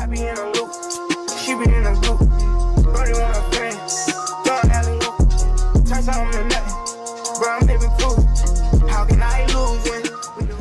I be in a loop, she be in a loop. Brody want a friend, throwing alley-oop. Turn something to nothing, bro, I'm living proof. How can I lose when we do?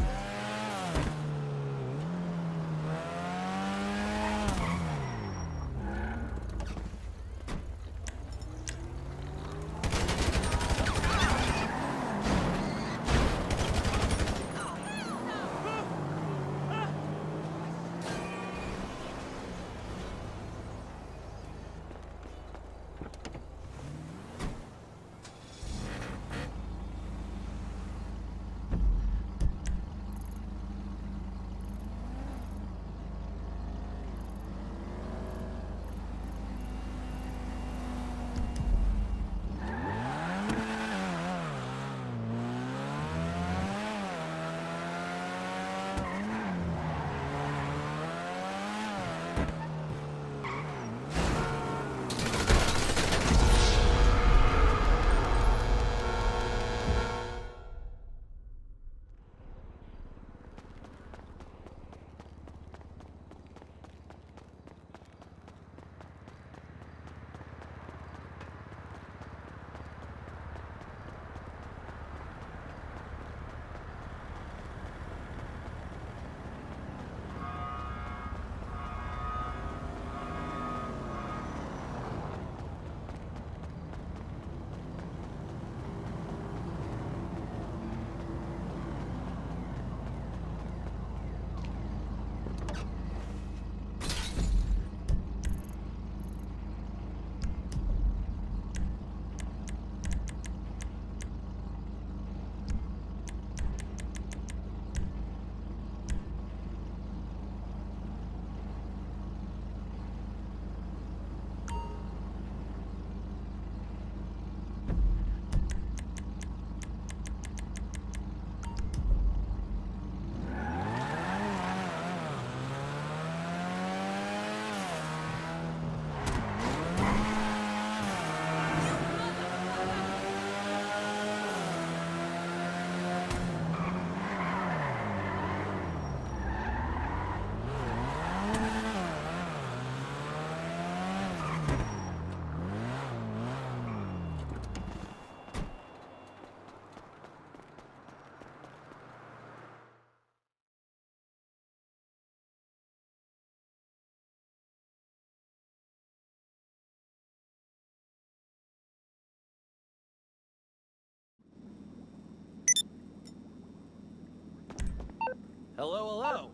Hello, hello.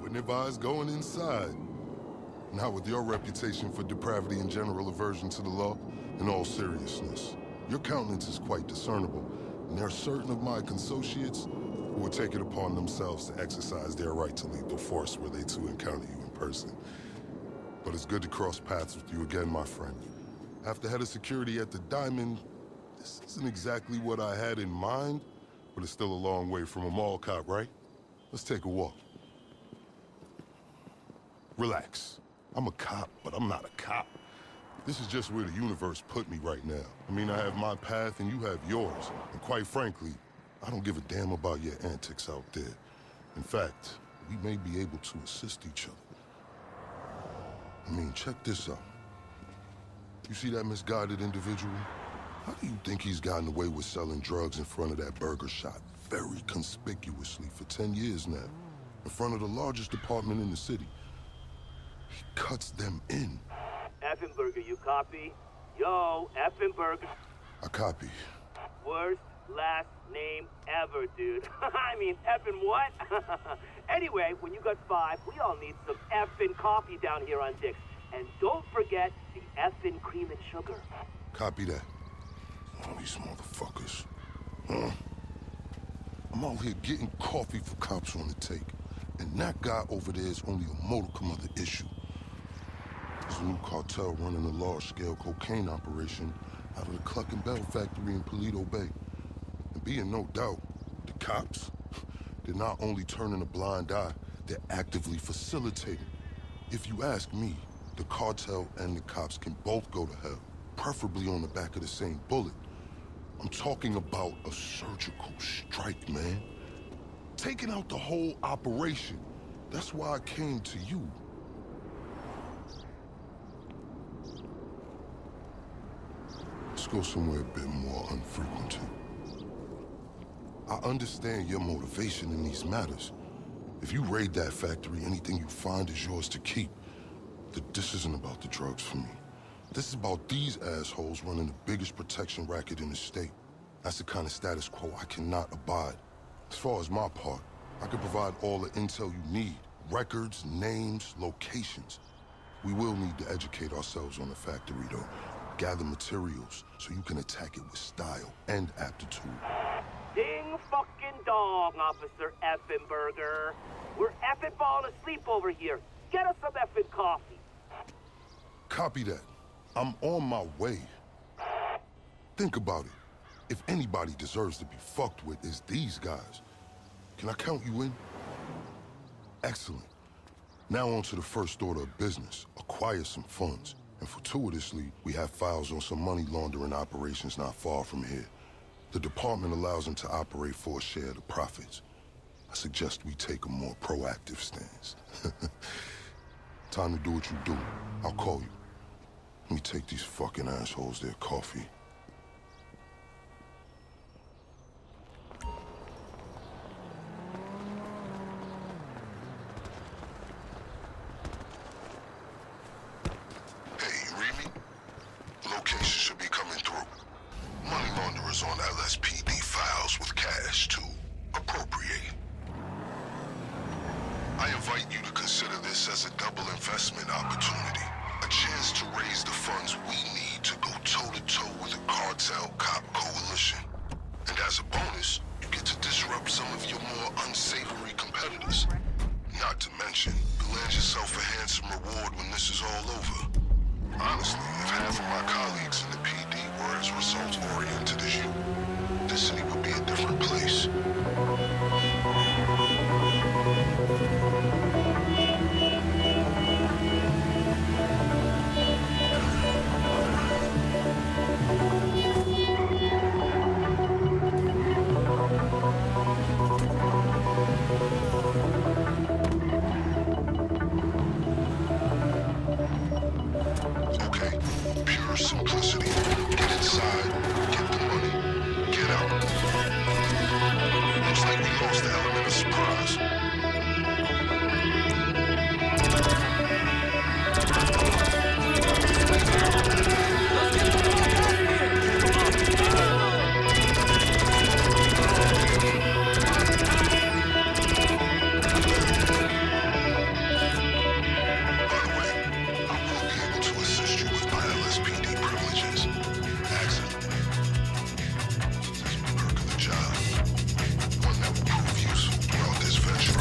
Wouldn't advise going inside. Not with your reputation for depravity and general aversion to the law. In all seriousness, your countenance is quite discernible, and there are certain of my consociates who would take it upon themselves to exercise their right to lethal force were they to encounter you in person. But it's good to cross paths with you again, my friend. After head of security at the Diamond, this isn't exactly what I had in mind, but it's still a long way from a mall cop, right? Let's take a walk. Relax. I'm a cop, but I'm not a cop. This is just where the universe put me right now. I mean, I have my path and you have yours. And quite frankly, I don't give a damn about your antics out there. In fact, we may be able to assist each other. I mean, check this out. You see that misguided individual? How do you think he's gotten away with selling drugs in front of that burger shop very conspicuously for 10 years now? In front of the largest department in the city. He cuts them in. Effenberger, you copy? Yo, Effenberger. I copy. Worst last name ever, dude. I mean, effing what? Anyway, when you got 5, we all need some effing coffee down here on Dick's. And don't forget the effing cream and sugar. Copy that. All these motherfuckers. Huh? I'm out here getting coffee for cops on the take. And that guy over there is only a modicum of the issue. There's a new cartel running a large-scale cocaine operation out of the Cluck and Bell factory in Paleto Bay. And be in no doubt, the cops, they're not only turning a blind eye, they're actively facilitating. If you ask me, the cartel and the cops can both go to hell, preferably on the back of the same bullet. I'm talking about a surgical strike, man. Taking out the whole operation. That's why I came to you. Let's go somewhere a bit more unfrequented. I understand your motivation in these matters. If you raid that factory, anything you find is yours to keep. This isn't about the drugs for me. This is about these assholes running the biggest protection racket in the state. That's the kind of status quo I cannot abide. As far as my part, I can provide all the intel you need. Records, names, locations. We will need to educate ourselves on the factory, though. Gather materials so you can attack it with style and aptitude. Ding fucking dong, Officer Effenberger. We're effing falling asleep over here. Get us some effing coffee. Copy that. I'm on my way. Think about it. If anybody deserves to be fucked with, it's these guys. Can I count you in? Excellent. Now on to the first order of business. Acquire some funds. And fortuitously, we have files on some money laundering operations not far from here. The department allows them to operate for a share of the profits. I suggest we take a more proactive stance. Time to do what you do. I'll call you. Let me take these fucking assholes their coffee. Hey, you read me? Location should be coming through. Money launderers on LSPD files with cash to appropriate. I invite you to consider this as a double investment opportunity. A chance to raise the funds we need to go toe-to-toe with a cartel cop coalition. And as a bonus, you get to disrupt some of your more unsavory competitors. Not to mention, you land yourself a handsome reward when this is all over. Honestly, if half of my colleagues in the PD were as results-oriented as you, this city would be a different place. Okay, pure simplicity. Get inside, get the money, get out. Looks like we lost the element of surprise. One that will prove useful throughout this venture.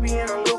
be in a loop.